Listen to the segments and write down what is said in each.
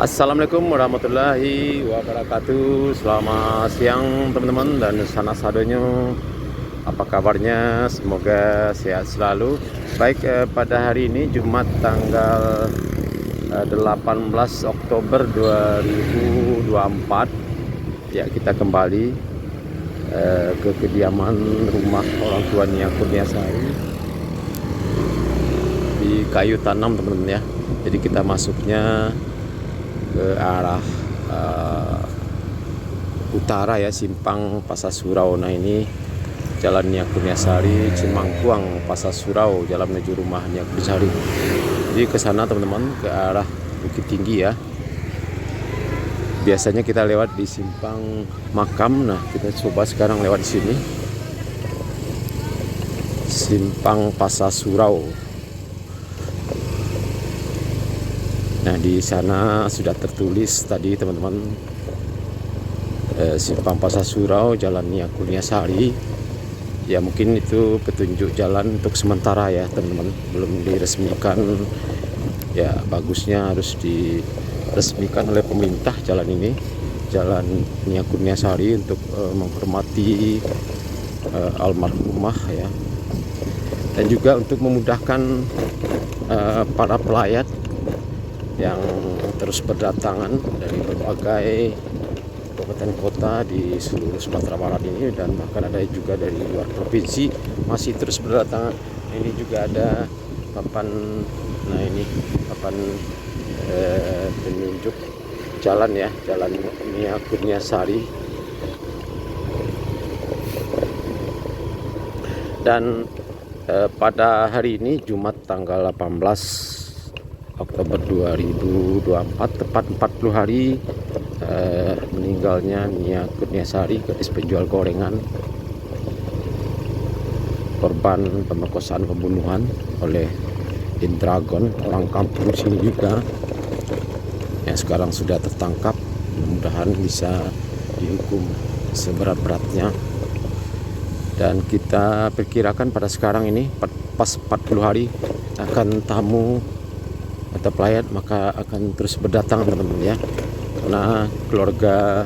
Assalamualaikum warahmatullahi wabarakatuh. Selamat siang teman-teman dan sanak sadonya. Apa kabarnya? Semoga sehat selalu. Baik, pada hari ini Jumat tanggal 18 Oktober 2024, ya kita kembali ke kediaman rumah orang tua Nia Kurniasari di Kayu Tanam teman-teman ya. Jadi kita masuknya ke arah utara ya, Simpang Pasar Surau. Nah ini Jalan Nia Kurniasari, Cimangkuang, Pasar Surau, jalan menuju rumah Nia Kurniasari. Jadi ke sana teman-teman, ke arah Bukit Tinggi ya. Biasanya kita lewat di Simpang Makam. Nah kita coba sekarang lewat di sini, Simpang Pasar Surau. Nah di sana sudah tertulis tadi teman-teman, Simpang Pasar Surau, Jalan Nia Kurniasari. Ya mungkin itu petunjuk jalan untuk sementara ya teman-teman, belum diresmikan. Ya bagusnya harus diresmikan oleh pemerintah jalan ini, Jalan Nia Kurniasari, untuk menghormati almarhumah ya, dan juga untuk memudahkan para pelayat yang terus berdatangan dari berbagai kabupaten kota di seluruh Sumatera Barat ini, dan bahkan ada juga dari luar provinsi masih terus berdatangan. Ini juga ada papan, nah ini papan penunjuk jalan ya, Jalan Nia Kurniasari. Dan pada hari ini Jumat tanggal 18 Oktober 2024, tepat 40 hari meninggalnya Nia Kurniasari, gadis penjual gorengan, korban pemerkosaan pembunuhan oleh Indragon, orang kampung sini juga, yang sekarang sudah tertangkap. Mudah-mudahan bisa dihukum seberat-beratnya. Dan kita perkirakan pada sekarang ini pas 40 hari akan tamu atau pelayat maka akan terus berdatangan teman-teman ya, karena keluarga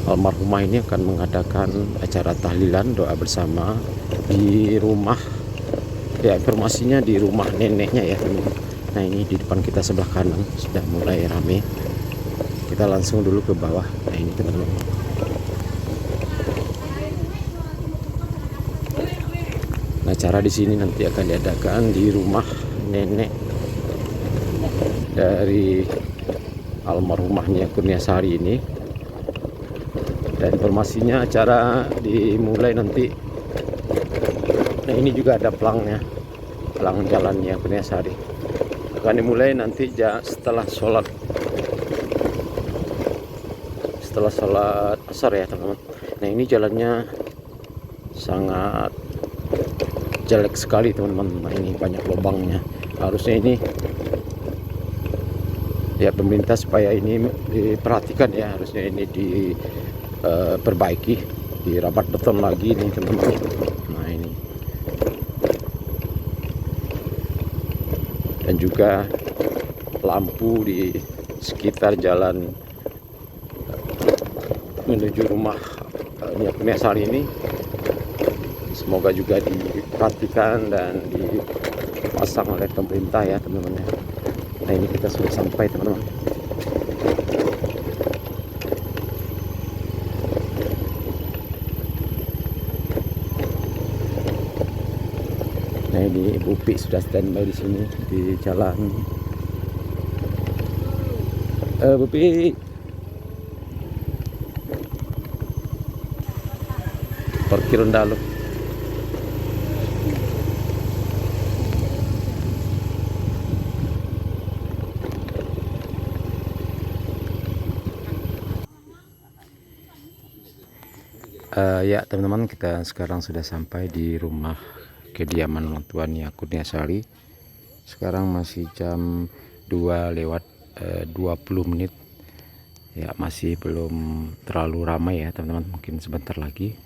almarhumah ini akan mengadakan acara tahlilan, doa bersama di rumah ya, informasinya di rumah neneknya ya teman-teman. Nah ini di depan kita sebelah kanan sudah mulai rame. Kita langsung dulu ke bawah. Nah ini teman-teman, acara di sini nanti akan diadakan di rumah nenek dari almarhumah Nia Kurniasari ini. Dan informasinya acara dimulai nanti. Nah ini juga ada pelangnya, pelang Jalan Nia Kurniasari. Akan dimulai nanti setelah sholat asar ya teman-teman. Nah ini jalannya sangat jelek sekali teman-teman. Nah ini banyak lubangnya. Harusnya ini ya pemerintah supaya ini diperhatikan ya, harusnya ini diperbaiki, dirapat beton lagi nih teman-teman. Nah ini, dan juga lampu di sekitar jalan menuju rumah Nia Kurniasari ini semoga juga diperhatikan dan dipasang oleh pemerintah ya teman-teman. Nah ini kita sudah sampai teman-teman. Nah ini Ibu Pi sudah standby di sini di jalan. Bu Pi, parkir dalu. Ya teman-teman, kita sekarang sudah sampai di rumah kediaman orang tua Nia Kurniasari. Sekarang masih jam 2 lewat 20 menit ya, masih belum terlalu ramai ya teman-teman, mungkin sebentar lagi.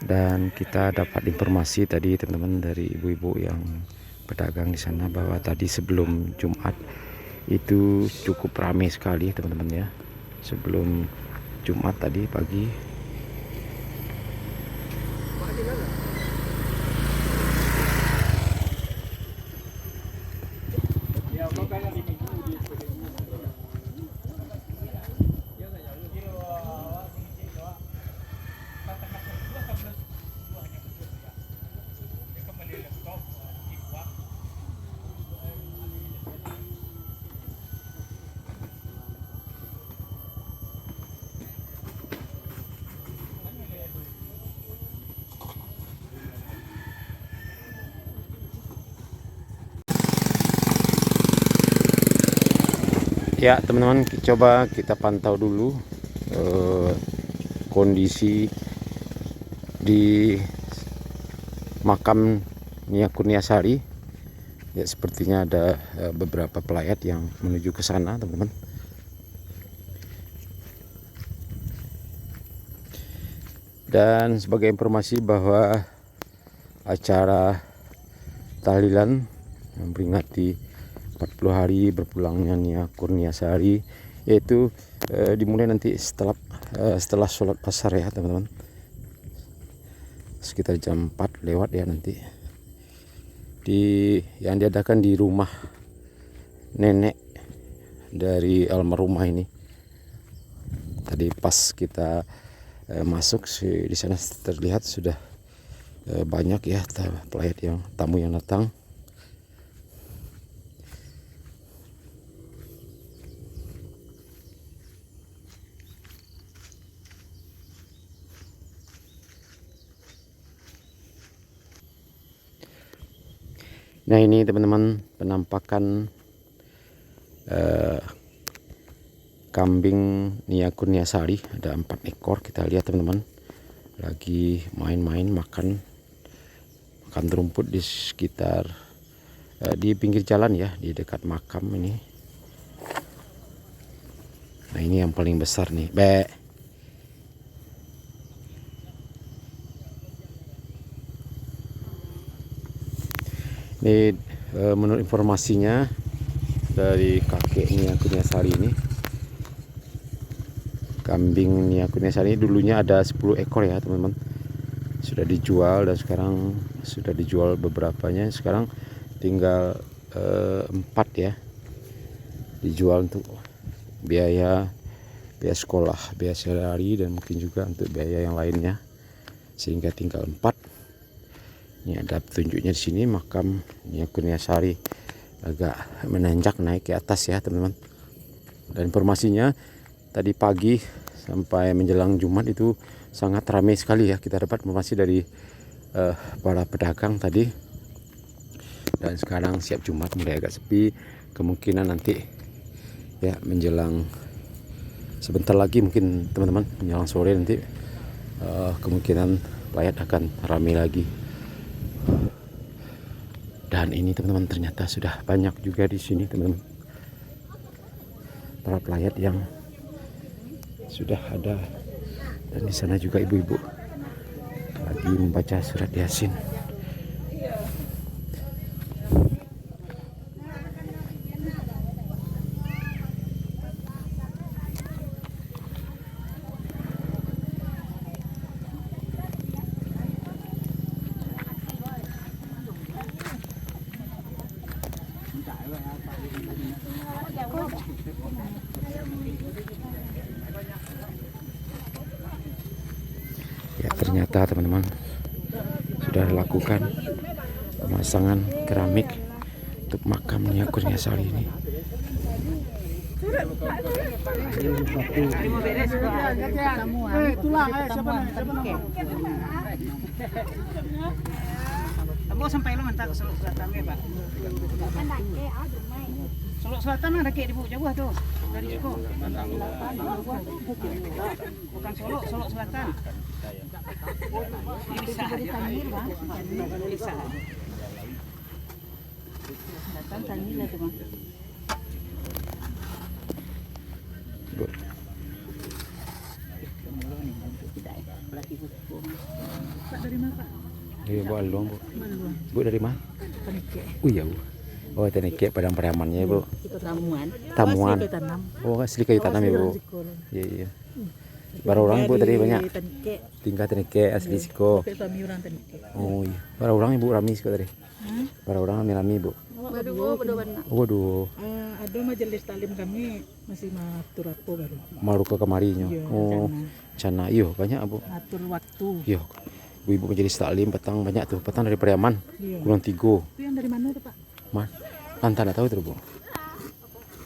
Dan kita dapat informasi tadi teman-teman dari ibu-ibu yang pedagang di sana bahwa tadi sebelum Jumat itu cukup ramai sekali teman-teman ya. Sebelum Jumat tadi pagi. Ya teman-teman, coba kita pantau dulu kondisi di makam Nia Kurniasari. Ya sepertinya ada beberapa pelayat yang menuju ke sana teman-teman. Dan sebagai informasi bahwa acara tahlilan memperingati 40 hari berpulangnya Nia Kurniasari yaitu dimulai nanti setelah sholat asar ya teman-teman, sekitar jam 4 lewat ya nanti yang diadakan di rumah nenek dari almarhumah ini. Tadi pas kita masuk di sana terlihat sudah banyak ya pelayat tamu yang datang. Nah ini teman-teman penampakan kambing Nia Kurniasari, ada 4 ekor. Kita lihat teman-teman lagi main-main makan rumput di sekitar di pinggir jalan ya, di dekat makam ini. Nah ini yang paling besar nih, Ini menurut informasinya dari kakek Nia Kurniasari ini, kambing Nia Kurniasari dulunya ada 10 ekor ya teman-teman, sudah dijual dan sekarang sudah dijual beberapanya, sekarang tinggal 4 ya, dijual untuk biaya sekolah, biaya sehari-hari, dan mungkin juga untuk biaya yang lainnya, sehingga tinggal 4. Ini ada petunjuknya di sini, makam Nia Kurniasari agak menanjak naik ke atas ya teman-teman. Dan informasinya tadi pagi sampai menjelang Jumat itu sangat ramai sekali ya, kita dapat informasi dari para pedagang tadi. Dan sekarang siap Jumat mulai agak sepi, kemungkinan nanti ya menjelang sebentar lagi mungkin teman-teman, menjelang sore nanti kemungkinan pelayat akan ramai lagi. Dan ini teman-teman ternyata sudah banyak juga di sini teman-teman, para pelayat yang sudah ada. Dan di sana juga ibu-ibu lagi membaca surat Yasin. Ya ternyata teman-teman sudah lakukan pemasangan keramik untuk makam Nia Kurniasari ini. Sampai lo mantap Solok Selatan ya Pak. Solok Selatan ada kayak di bawah jauh tuh dari Joko. Bukan Solok Selatan. Ini bisa aja. Bisa. Selatan Tanjir lah tuh Bang. Iya, Bu Alung, Bu. Maluang. Bu dari mana? Penike. Oh iya, Bu. Oh, Teneke Padang Pariamannya, Bu. Itu tamuan. Tamuan. Asli tanam. Oh, asli kayu tanam ya, Bu. Iya, iya. Berapa orang, Bu, tadi banyak? Penike. Tingkat Teneke asli Siko. Kami orang Penike. Oh iya. Berapa orang Ibu rami Siko tadi? Berapa orang rami, Bu? Waduh. Ada majelis taklim kami masih matur apa baru. Malu ke kamarinya. Iya, Oh, cana. Iyo, banyak, Bu. Atur waktu. Iya. Ibu majelis taklim petang banyak tuh. Petang dari Pariaman. Iya. Gunung Tigo. Itu yang dari mana tuh, Pak? Man. Anta enggak tahu itu, Bu.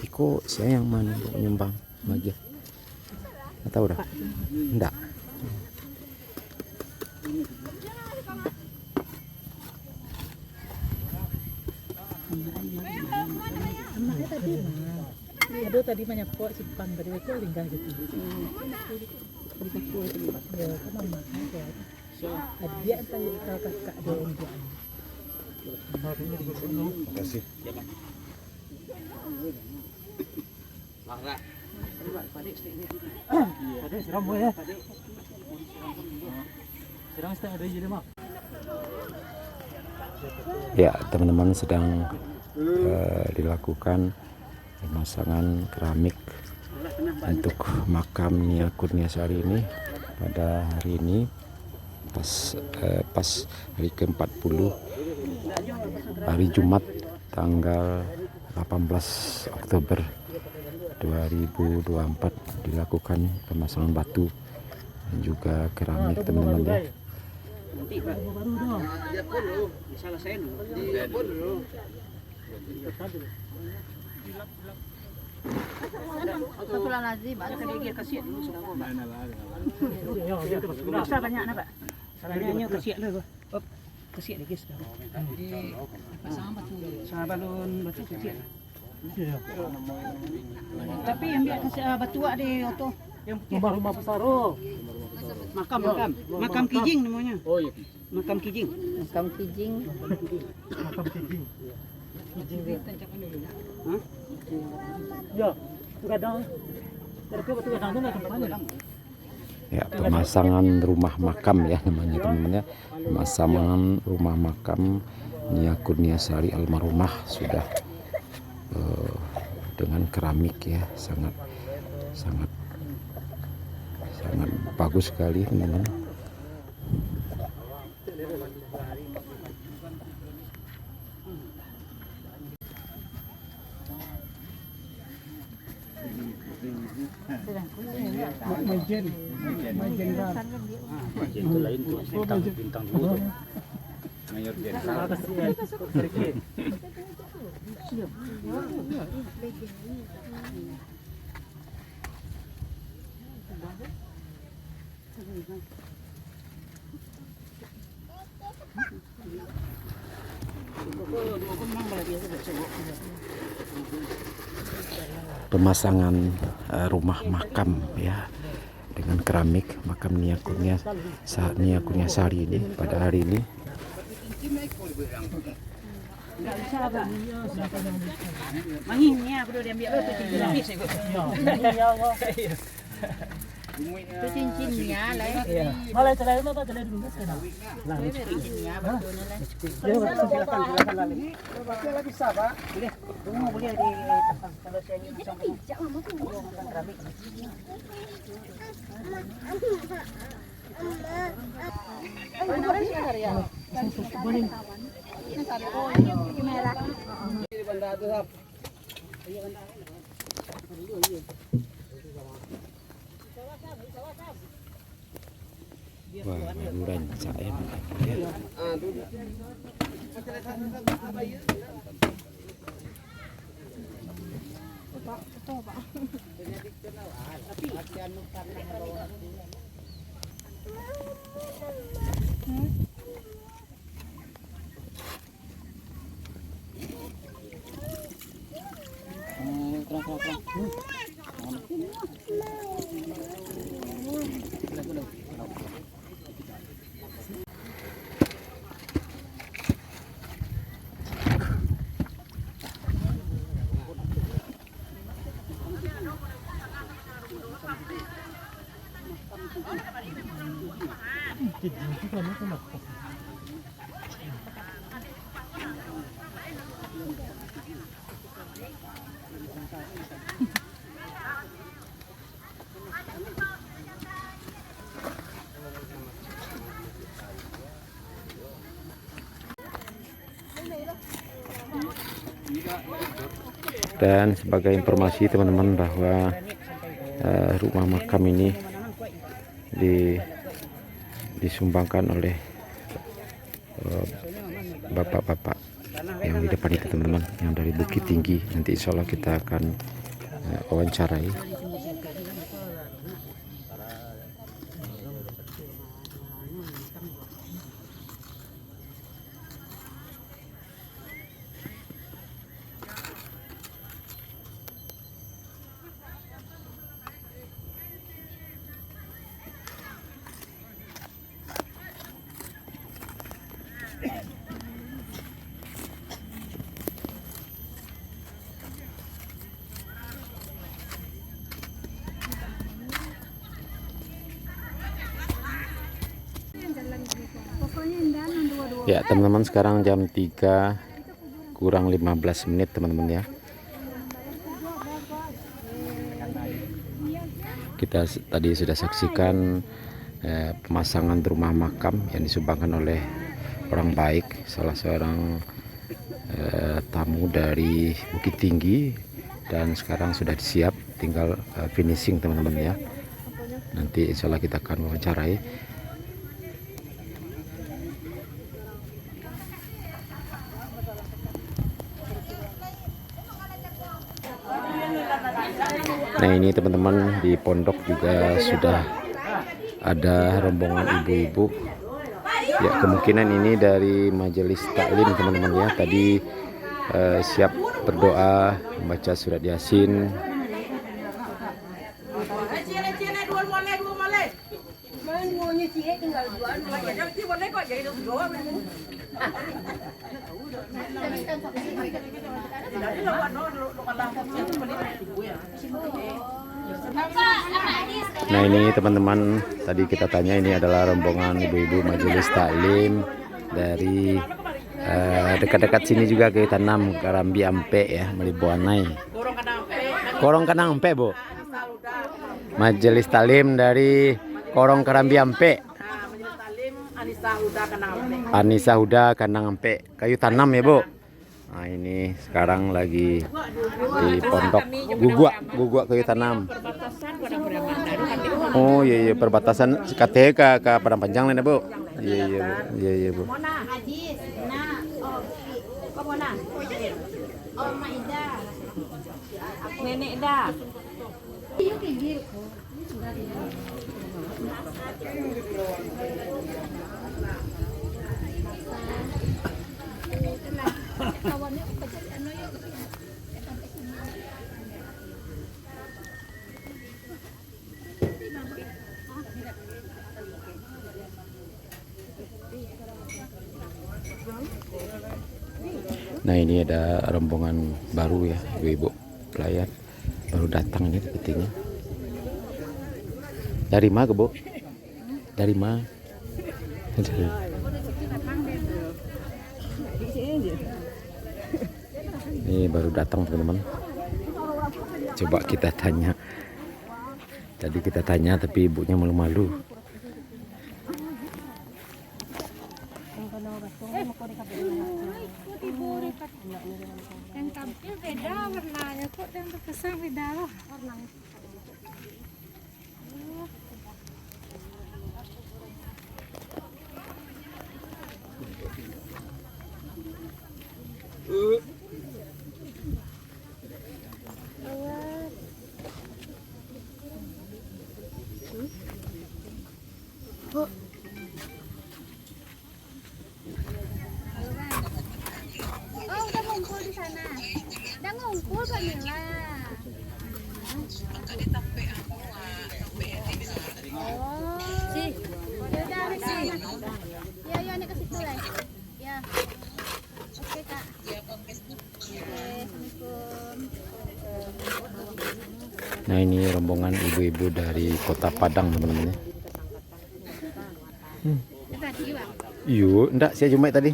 Iko saya yang mana, Bu, nyumbang bagian. Enggak tahu dah. Enggak. Anaknya tadi. Aduh tadi banyak kok simpang tadi itu linggah gitu. Ya kan mama kan. Dia entah kakak ada yang dia. Terima kasih. Ya, teman-teman sedang dilakukan pemasangan keramik untuk makam Nia Kurniasari ini pada hari ini pas hari ke-40 hari Jumat tanggal 18 Oktober 2024 dilakukan pemasangan batu dan juga keramik, teman-teman ya. Bisa banyak nak, Pak. Salahnya kesiak lah, Pak. Kesiak lagi sudah. Sama balon batu kesiak. Tapi yang biar kasih batu ada auto. Yang rumah besar oh. Makam Kijing namanya. Oh iya. Makam Kijing. Makam Kijing. Hah? Ya, kadang. Ya, pemasangan rumah makam ya namanya, teman-teman ya. Pemasangan rumah makam Nia Kurniasari almarhumah sudah dengan keramik ya, sangat bagus sekali, teman-teman. Majen itu lain tuh bintang dulu. Mayor Jenderal. Pemasangan rumah makam ya dengan keramik makam Nia Kurniasari ini pada hari ini. Manginnya aku udah diambil tuh cincin habis ikut. Itu cincinnya lah. Malah celai mah celai dulu sekarang. Lah Cincinnya betulnya lah. silakan lagi. Boleh bisa, Pak. Boleh. Tunggu boleh di tempat kalau saya ini bisa. Keramik. Wah, baru rancak ya makanya. Dan sebagai informasi teman-teman bahwa rumah makam ini disumbangkan oleh bapak-bapak yang di depan itu teman-teman, yang dari Bukit Tinggi. Nanti insya Allah kita akan wawancarai. Ya teman-teman, sekarang jam 3 kurang 15 menit teman-teman ya. Kita tadi sudah saksikan pemasangan rumah makam yang disumbangkan oleh orang baik, salah seorang tamu dari Bukit Tinggi, dan sekarang sudah siap, tinggal finishing teman-teman ya. Nanti insya Allah kita akan wawancarai. Nah ini teman-teman, di pondok juga sudah ada rombongan ibu-ibu. Ya kemungkinan ini dari majelis taklim teman-teman ya. Tadi siap berdoa, membaca surat Yasin. Nah ini teman-teman, tadi kita tanya, ini adalah rombongan ibu-ibu majelis taklim dari dekat-dekat sini juga, ke Tanam Karambi Ampe ya, Melibuanai. Korong Kanang Ampe Bu. Majelis taklim dari Korong Karambi Ampe. Anissa Huda Kanang Ampe. Kayu Tanam ya Bu. Nah ini sekarang lagi di pondok Gugua Kayu Tanam. Oh iya, perbatasan KTK ke Padang Panjang lah Bu. Iya Bu. Nenek dah. Nah ini ada rombongan baru ya, ibu-ibu pelayan baru datang ini sepertinya. Dari mana Bu? Dari mana? Ini baru datang teman-teman. Coba kita tanya. Tadi kita tanya tapi ibunya malu-malu. Yang tampil beda warnanya kok, yang terkesan beda loh warnanya. Oh, udah ngumpul di sana. Udah ngumpul Kamila. Oh. Sih. Ya udah Nek. Ya, ya Nek ke situ lah. Ya. Oke, Kak. Oke, Assalamualaikum. Nah ini rombongan ibu-ibu dari Kota Padang teman-teman ya. Tadi, Bang. Iya, enggak, saya cuma tadi.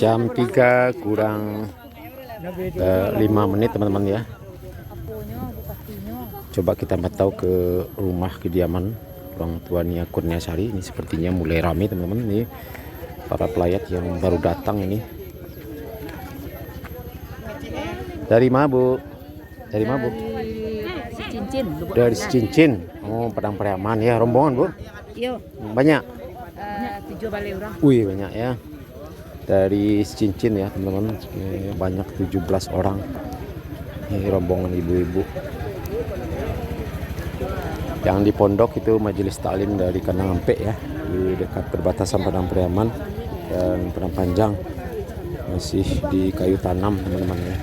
Jam 3 kurang 5 menit teman-teman ya. Coba kita pantau ke rumah kediaman orang tua Nia Kurniasari. Ini sepertinya mulai ramai teman-teman. Ini para pelayat yang baru datang ini. Dari mana Bu? Dari mana Bu? Cincin. Dari Cincin. Oh, Padang Pariaman ya, rombongan Bu. Iya. Banyak. 7 balik orang. Wih, banyak ya. Dari Cincin ya teman-teman. Banyak 17 orang. Ini rombongan ibu-ibu. Yang di pondok itu majelis taklim dari Kandang Ampek ya, di dekat perbatasan Padang Pariaman dan Padang Panjang, masih di kayu tanam teman-teman ya.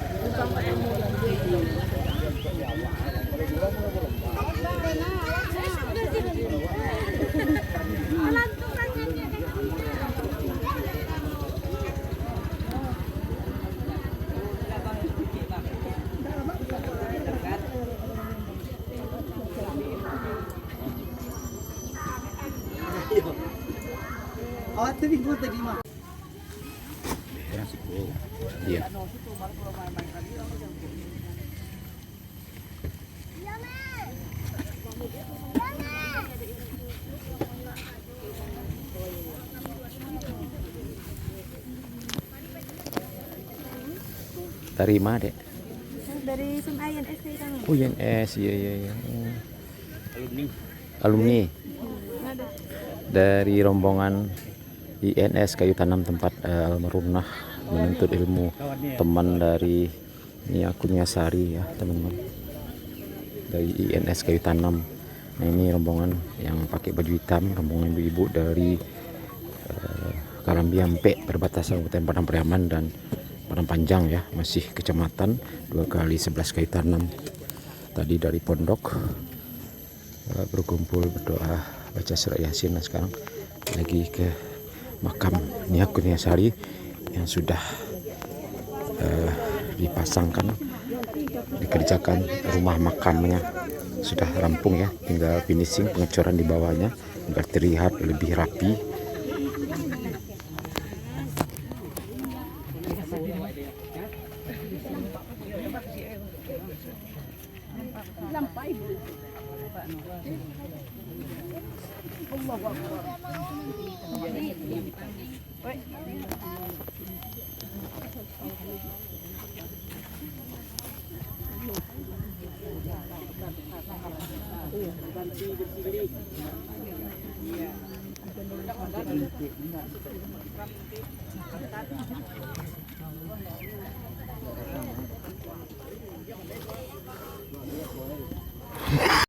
Oh, tadi gua tadi mah. Iya. Dari mana Dek? Dari Sumayan SD kami. Oh INS, iya. Alumni. Dari rombongan INS Kayu Tanam tempat almarhumah menuntut ilmu, teman dari Nia Kurniasari ya teman-teman, dari INS Kayu Tanam. Nah ini rombongan yang pakai baju hitam, rombongan ibu-ibu dari Kalambi Ampek, perbatasan Kabupaten Padang Pariaman dan Padang Panjang ya, masih kecamatan 2x11 Kayu Tanam. Tadi dari pondok berkumpul berdoa, baca surat Yasin. Nah sekarang lagi ke makam Nia Kurniasari yang sudah dipasangkan, dikerjakan rumah makamnya sudah rampung ya, tinggal finishing pengecoran di bawahnya agar terlihat lebih rapi.